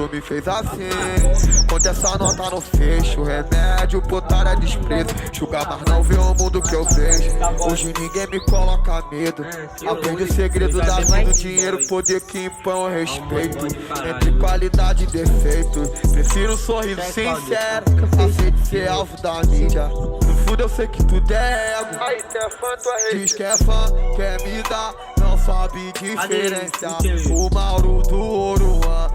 tu me fez assim. Conta essa nota no fecho, remédio, potária, desprezo. Julga, mas não vê o mundo que eu vejo. Hoje ninguém me coloca medo. Aprende o segredo da vida, o dinheiro, poder que impõe o respeito. Entre qualidade e defeito, prefiro um sorriso sincero. Aceite ser alvo da mídia. No fundo eu sei que tudo é ego. Aí tu é fã, tu é Diz que é fã, quer me dar, não sabe diferenciar. O Mauro do Oruan,